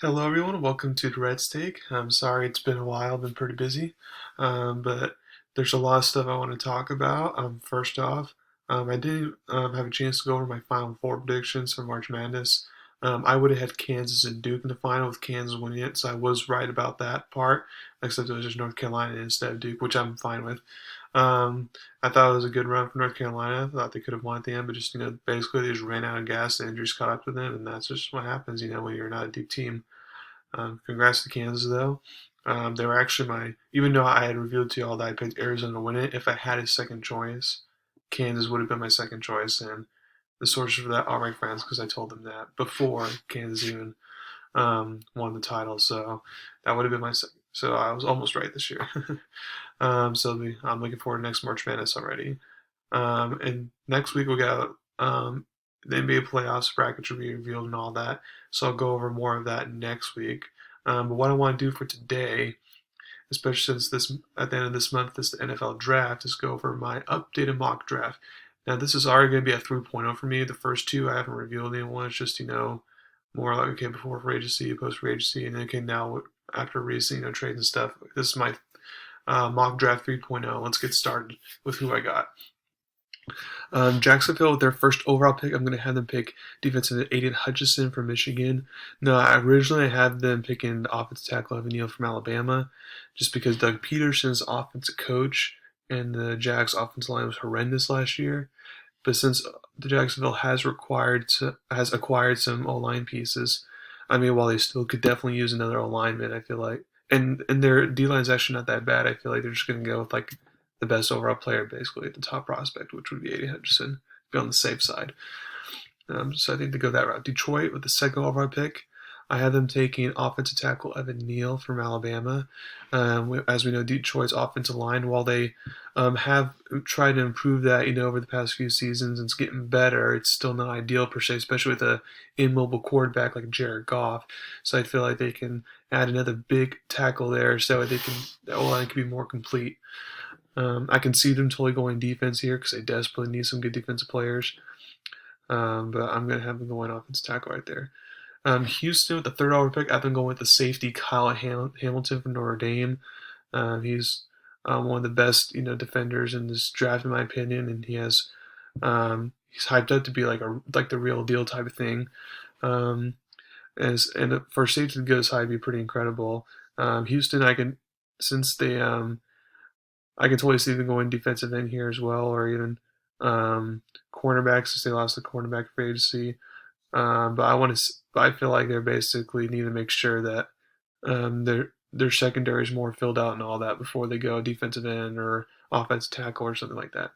Hello, everyone. Welcome to Durrett's Take. I'm sorry it's been a while. I've been pretty busy, but there's a lot of stuff I want to talk about. First off, I didn't have a chance to go over my Final Four predictions for March Madness. I would have had Kansas and Duke in the final with Kansas winning it, so I was right about that part, except it was just North Carolina instead of Duke, which I'm fine with. Um, I thought it was a good run for North Carolina. I thought they could have won at the end, but just basically they just ran out of gas. The injuries caught up to them, and that's just what happens. When you're not a deep team. Congrats to Kansas, though. They were actually even though I had revealed to you all that I picked Arizona to win it, if I had a second choice, Kansas would have been my second choice. And the sources for that are my friends because I told them that before Kansas even won the title. So that would have been my second. So I was almost right this year. I'm looking forward to next March Madness already. And next week we got the NBA playoffs brackets will be revealed and all that. So I'll go over more of that next week. But what I want to do for today, especially since this at the end of this month is the NFL draft, is go over my updated mock draft. Now this is already going to be a 3.0 for me. The first two I haven't revealed anyone. It's just more like okay before free agency, post free agency, and then okay now after recent trades and stuff. This is my mock draft 3.0. Let's get started with who I got. Jacksonville with their first overall pick, I'm going to have them pick defensive end Aiden Hutchinson from Michigan. No, I originally had them picking offensive tackle Evan Neal from Alabama, just because Doug Peterson's offensive coach and the Jags offensive line was horrendous last year. But since the Jacksonville has acquired some O line pieces, I mean, while they still could definitely use another O lineman, I feel like, and their D line is actually not that bad. I feel like they're just going to go with like the best overall player, basically the top prospect, which would be Aiden Hutchinson, be on the safe side. So I think they go that route. Detroit with the second overall pick. I have them taking offensive tackle Evan Neal from Alabama. As we know, Detroit's offensive line, while they have tried to improve that, over the past few seasons, and it's getting better, it's still not ideal per se, especially with a immobile quarterback like Jared Goff. So I feel like they can add another big tackle there, so the O-line can be more complete. I can see them totally going defense here because they desperately need some good defensive players. But I'm going to have them going offensive tackle right there. Houston with the third overall pick, I've been going with the safety Kyle Hamilton from Notre Dame. He's one of the best defenders in this draft in my opinion, and he's hyped up to be like the real deal type of thing. Um, and for safety to go this high, would be pretty incredible. Houston, since I can totally see them going defensive end here as well, or even cornerbacks since they lost the cornerback for agency. But I feel like they basically need to make sure that their secondary is more filled out and all that before they go defensive end or offensive tackle or something like that.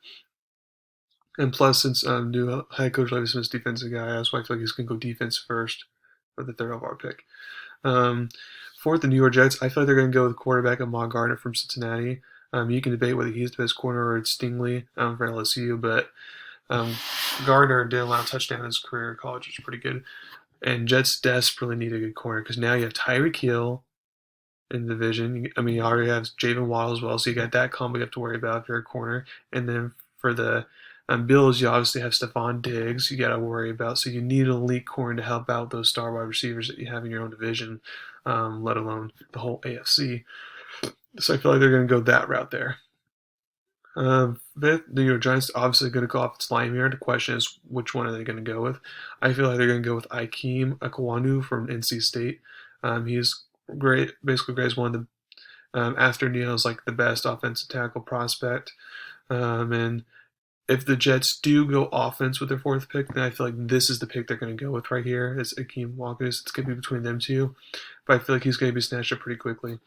And plus, since new head coach Levi Smith's defensive guy, that's why I feel like he's going to go defense first for the third overall pick. Um, Fourth, the New York Jets. I feel like they're going to go with quarterback Ahmad Gardner from Cincinnati. You can debate whether he's the best corner or it's Stingley for LSU, but um, Gardner did allow a touchdown in his career in college, which is pretty good. And Jets desperately need a good corner because now you have Tyreek Hill in the division. I mean, you already have Jalen Waddle as well, so you got that combo you have to worry about if you're a corner. And then for the Bills, you obviously have Stephon Diggs you got to worry about. So you need an elite corner to help out those star wide receivers that you have in your own division, let alone the whole AFC. So I feel like they're going to go that route there. Fifth, the New York Giants obviously going to go off its line here. The question is, which one are they going to go with? I feel like they're going to go with Ikem Ekwonu from NC State. He's great, basically great as one of the after Neal's like the best offensive tackle prospect. And if the Jets do go offense with their fourth pick, then I feel like this is the pick they're going to go with right here. It's Akeem Walkers. It's going to be between them two, but I feel like he's going to be snatched up pretty quickly.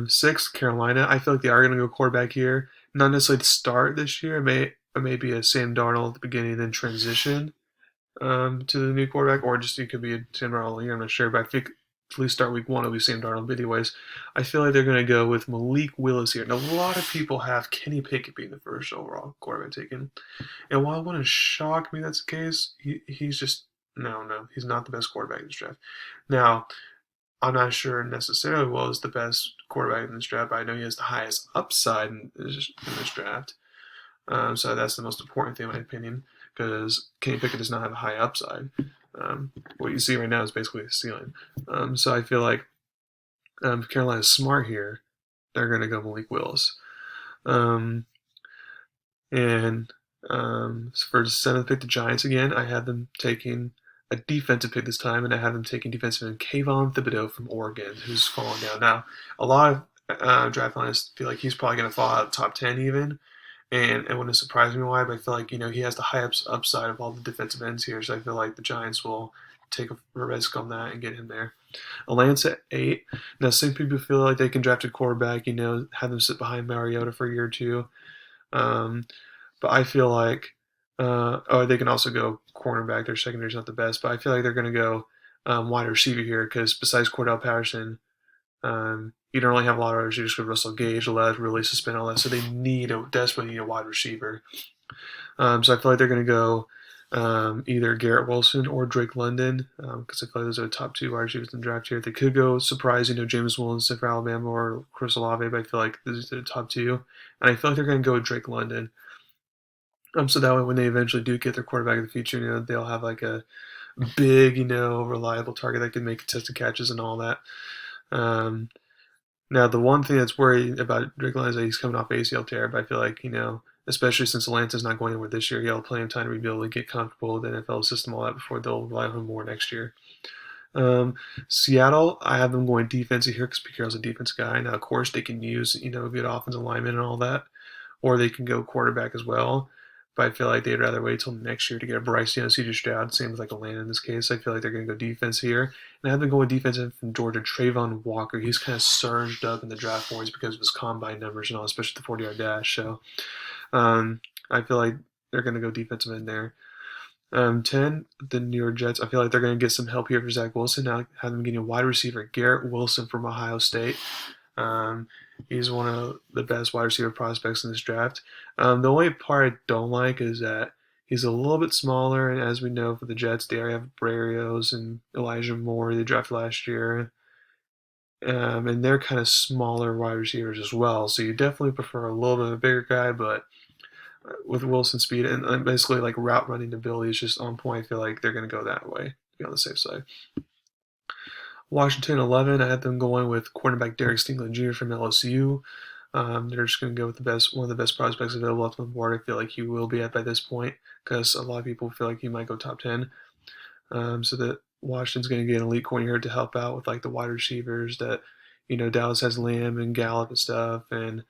Six, Carolina. I feel like they are going to go quarterback here. Not necessarily to start this year. It may be a Sam Darnold at the beginning, then transition to the new quarterback, or just it could be a Sam Darnold here. I'm not sure, but I think at least start week one it'll be Sam Darnold. But anyways, I feel like they're going to go with Malik Willis here. Now, a lot of people have Kenny Pickett being the first overall quarterback taken, and while it wouldn't shock me that's the case, he's just he's not the best quarterback in this draft. Now, I'm not sure necessarily Will is the best quarterback in this draft, but I know he has the highest upside in this draft. So that's the most important thing in my opinion, because Kenny Pickett does not have a high upside. What you see right now is basically the ceiling. So I feel like if Carolina's smart here, they're going to go Malik Willis. Um, and for the seventh pick, the Giants again, I had them taking a defensive pick this time, and I had them taking defensive end Kayvon Thibodeau from Oregon, who's falling down. Now, a lot of draft analysts feel like he's probably going to fall out of the top 10 even, and it wouldn't surprise me why, but I feel like, he has the high upside of all the defensive ends here, so I feel like the Giants will take a risk on that and get him there. Lance at 8. Now, some people feel like they can draft a quarterback, have them sit behind Mariota for a year or two. Um, but I feel like, they can also go cornerback. Their secondary's not the best, but I feel like they're going to go wide receiver here because besides Cordell Patterson, you don't really have a lot of receivers with Russell Gage, Les, really suspend all that. So they desperately need a wide receiver. So I feel like they're going to go either Garrett Wilson or Drake London because I feel like those are the top 2 wide receivers in the draft here. They could go surprise, James Wilson for Alabama or Chris Olave, but I feel like these are the top 2. And I feel like they're going to go with Drake London. So that way when they eventually do get their quarterback of the future, they'll have like a big, reliable target that can make contested catches and all that. Now, the one thing that's worried about Drake London is that he's coming off ACL tear, but I feel like, especially since Atlanta's not going anywhere this year, he'll have plenty of time to rebuild and get comfortable with the NFL system, all that, before they'll rely on him more next year. Seattle, I have them going defensive here because Pete Carroll's a defense guy. Now, of course, they can use, good offensive linemen and all that, or they can go quarterback as well. But I feel like they'd rather wait till next year to get a Bryce Young, CJ Stroud, same with like Atlanta in this case. I feel like they're going to go defense here. And I have them going defense from Georgia, Trayvon Walker. He's kind of surged up in the draft boards because of his combine numbers and all, especially the 40-yard dash. So I feel like they're going to go defensive in there. 10, the New York Jets. I feel like they're going to get some help here for Zach Wilson. Now have them getting a wide receiver, Garrett Wilson from Ohio State. He's one of the best wide receiver prospects in this draft. The only part I don't like is that he's a little bit smaller, and as we know for the Jets, they already have Barrios and Elijah Moore they drafted last year. And they're kind of smaller wide receivers as well, so you definitely prefer a little bit of a bigger guy, but with Wilson's speed and basically like route running ability is just on point, I feel like they're going to go that way, to be on the safe side. Washington 11, I had them going with cornerback Derek Stingley Jr. from LSU. They're just going to go with one of the best prospects available off the board. I feel like he will be at by this point because a lot of people feel like he might go top 10. So that Washington's going to get an elite corner here to help out with like the wide receivers that, Dallas has Lamb and Gallup and stuff. And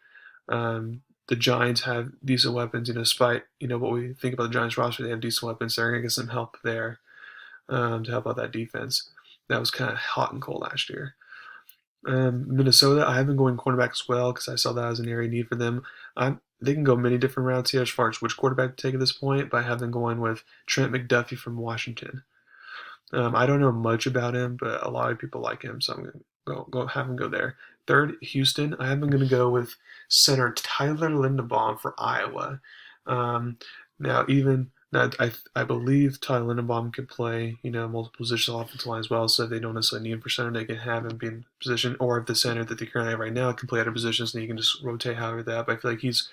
the Giants have decent weapons, despite, what we think about the Giants roster, they have decent weapons. So they're going to get some help there to help out that defense. That was kind of hot and cold last year. Minnesota, I have been going cornerback as well because I saw that as an area need for them. They can go many different routes here as far as which quarterback to take at this point, but I have them going with Trent McDuffie from Washington. I don't know much about him, but a lot of people like him, so I'm going to go have him go there. Third, Houston, I have them going to go with center Tyler Linderbaum for Iowa. Now, I believe Tyler Linderbaum can play, multiple positions on offensive line as well, so if they don't necessarily need him for center, they can have him be in position, or if the center that they currently have right now can play other positions, then you can just rotate however that. But I feel like he's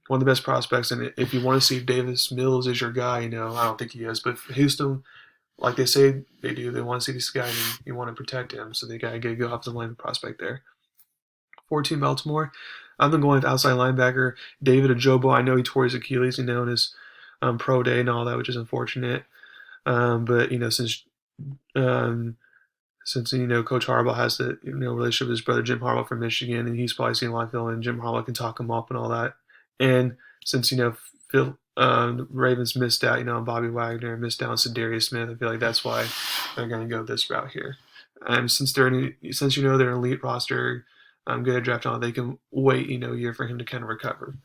one of the best prospects, and if you want to see if Davis Mills is your guy, I don't think he is, but Houston, like they say they do, they want to see this guy and you want to protect him, so they got to get a good offensive lineman prospect there. 14, Baltimore. I've been going with outside linebacker David Ojabo. I know he tore his Achilles, in his pro day and all that, which is unfortunate. But since Coach Harbaugh has the relationship with his brother Jim Harbaugh from Michigan, and he's probably seen a lot of film, and Jim Harbaugh can talk him up and all that. And since Phil, the Ravens missed out, on Bobby Wagner, missed out on Sedarius Smith, I feel like that's why they're going to go this route here. Since they're an elite roster, good at draft on, they can wait a year for him to kind of recover,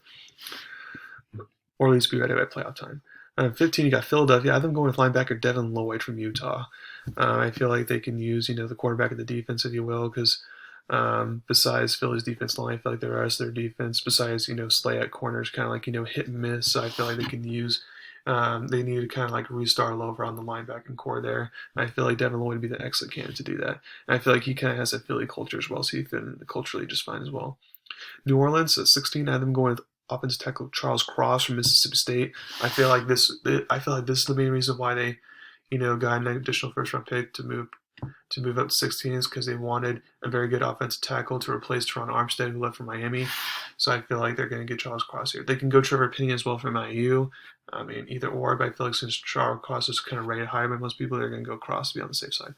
or at least be ready by playoff time. 15, you got Philadelphia. I have them going with linebacker Devin Lloyd from Utah. I feel like they can use the quarterback of the defense, if you will, because besides Philly's defense line, I feel like the rest of their defense, besides Slay at corners, kind of like hit and miss. So I feel like they can use. They need to kind of like restart all over on the linebacking core there. And I feel like Devin Lloyd would be the excellent candidate to do that. And I feel like he kind of has that Philly culture as well, so he fit in culturally just fine as well. New Orleans at 16, I have them going with offensive tackle Charles Cross from Mississippi State. I feel like this is the main reason why they, got an additional first round pick to move up to 16s because they wanted a very good offensive tackle to replace Teron Armstead, who left for Miami. So I feel like they're going to get Charles Cross here. They can go Trevor Penny as well from IU. I mean, either or, but I feel like since Charles Cross is kind of rated higher by most people, they're going to go Cross to be on the safe side.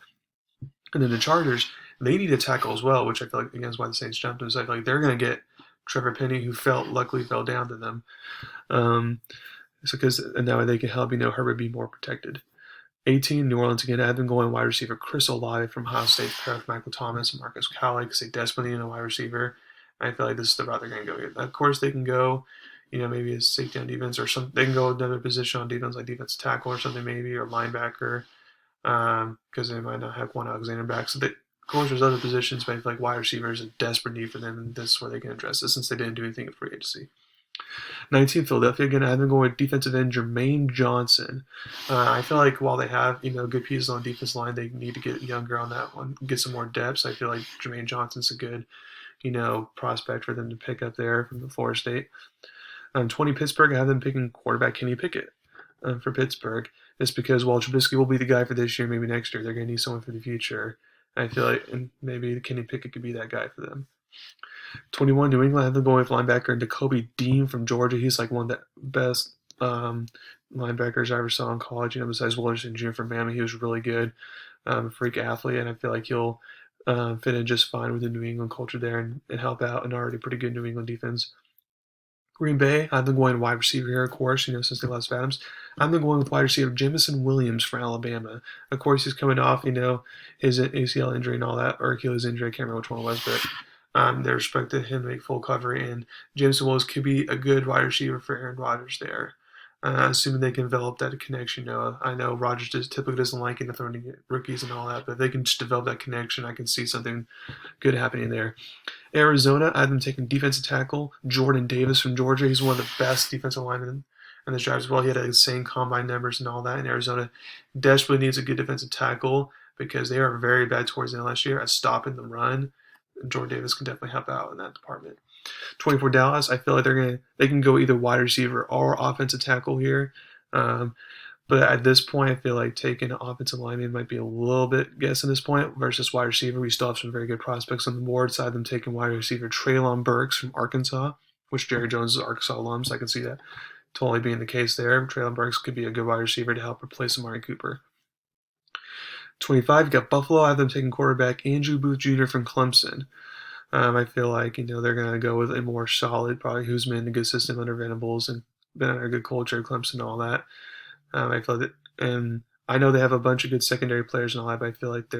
And then the Chargers, they need a tackle as well, which I feel like, again, is why the Saints jumped. Is I feel like they're going to get Trevor Penny, who luckily fell down to them. And that way they can help, Herbert be more protected. 18, New Orleans again. I have them going wide receiver Chris Olave from Ohio State, paired with Michael Thomas and Marcus Cowley because they desperately need a wide receiver. I feel like this is the route they're going to go here. Of course, they can go, maybe a safety on defense or something. They can go another position on defense, like defensive tackle or something, maybe, or linebacker, because they might not have one Alexander back. So, of course, there's other positions, but I feel like wide receiver is a desperate need for them, and this is where they can address it since they didn't do anything at free agency. 19, Philadelphia again. I've been going with defensive end Jermaine Johnson. I feel like while they have good pieces on the defense line, they need to get younger on that one, get some more depth. So I feel like Jermaine Johnson's a good prospect for them to pick up there from the Florida State. 20, Pittsburgh. I have them picking quarterback Kenny Pickett for Pittsburgh. It's because while Trubisky will be the guy for this year, maybe next year they're going to need someone for the future. I feel like maybe Kenny Pickett could be that guy for them. 21, New England. I have them going with linebacker Nakobe Dean from Georgia. He's like one of the best linebackers I ever saw in college. Besides Wilderson Jr. from Bama, he was really good, freak athlete, and I feel like he'll fit in just fine with the New England culture there and help out an already pretty good New England defense. Green Bay, I've been going wide receiver here, of course, since they lost Adams. I've been going with wide receiver Jamison Williams from Alabama. Of course, he's coming off, his ACL injury and all that, or Achilles injury, I can't remember which one it was, but they're expecting him to make full coverage, and Jameson Williams could be a good wide receiver for Aaron Rodgers there, assuming they can develop that connection. I know Rodgers typically doesn't like throwing rookies and all that, but if they can just develop that connection, I can see something good happening there. Arizona, I've been taking defensive tackle Jordan Davis from Georgia. He's one of the best defensive linemen in this draft as well. He had insane combine numbers and all that, and Arizona desperately needs a good defensive tackle because they are very bad towards the end of last year at stopping the run. Jordan Davis can definitely help out in that department. 24, Dallas. I feel like they can go either wide receiver or offensive tackle here. But at this point, I feel like taking an offensive lineman might be a little bit guess at this point versus wide receiver. We still have some very good prospects on the board. So I've them taking wide receiver Treylon Burks from Arkansas, which Jerry Jones is an Arkansas alum, so I can see that totally being the case there. Treylon Burks could be a good wide receiver to help replace Amari Cooper. 25, you got Buffalo. I have them taking quarterback Andrew Booth Jr. from Clemson. I feel like they're going to go with a more solid, probably who's been in a good system under Venables and been in a good culture at Clemson and all that. I feel like and I know they have a bunch of good secondary players and all that, but I feel like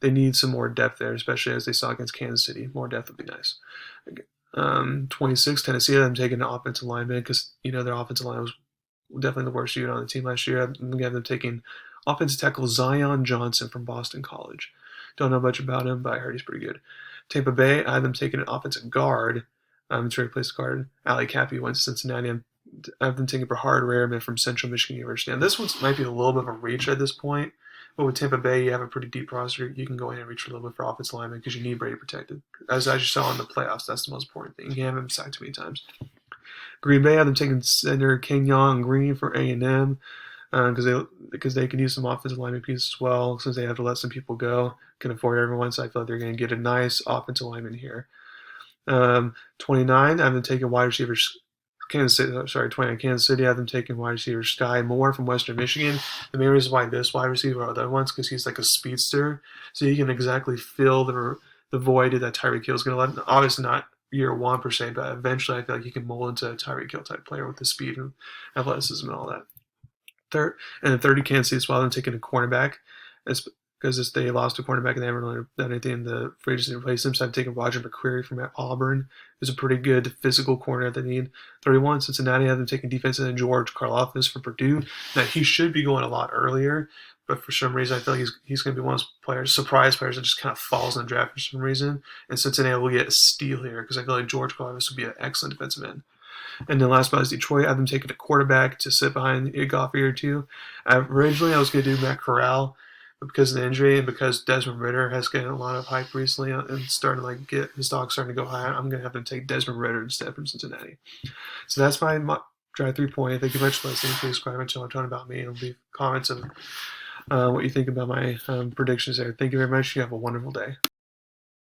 they need some more depth there, especially as they saw against Kansas City. More depth would be nice. 26, Tennessee. I'm taking an offensive lineman because their offensive line was definitely the worst unit on the team last year. I'm going to have them taking offensive tackle Zion Johnson from Boston College. Don't know much about him, but I heard he's pretty good. Tampa Bay, I have them taking an offensive guard to replace guard Ali Cappy went to Cincinnati. I've been taking Brahard Rareman from Central Michigan University. And this one might be a little bit of a reach at this point, but with Tampa Bay, you have a pretty deep roster. You can go in and reach a little bit for offensive lineman because you need Brady protected. As you saw in the playoffs, that's the most important thing. You can't have him sacked too many times. Green Bay, I've been taking center Kenyon Green for A&M because they can use some offensive lineman pieces as well since they have to let some people go. Can afford everyone, so I feel like they're going to get a nice offensive lineman here. 29, I've been taking wide receivers. Kansas City, I have them taking wide receiver Sky Moore from Western Michigan. The main reason why this wide receiver are the other ones because he's like a speedster, so he can exactly fill the void that Tyreek Hill is going to let. Obviously not year one per se, but eventually I feel like he can mold into a Tyreek Hill type player with the speed and athleticism and all that. And 30, Kansas City as well. I'm taking a cornerback. It's because they lost a cornerback and they haven't really done anything in the free agency to replace him. So I'm taking Roger McCreary from Auburn. Who's a pretty good physical corner that they need. 31, Cincinnati. I have them taking defensive end George Karlaftis from Purdue. Now, he should be going a lot earlier, but for some reason, I feel like he's going to be one of those players, surprise players that just kind of falls in the draft for some reason. And Cincinnati will get a steal here because I feel like George Karlaftis would be an excellent defensive end. And then last but not least, Detroit. I've been taking a quarterback to sit behind Goff a year or two. Originally, I was going to do Matt Corral, but because of the injury and because Desmond Ridder has gotten a lot of hype recently and starting to get his stock starting to go high, I'm going to have them take Desmond Ridder instead from Cincinnati. So that's my drive 3 point. Thank you very much for listening. Please subscribe and tell a ton about me and leave comments. And what you think about my predictions there. Thank you very much. You have a wonderful day.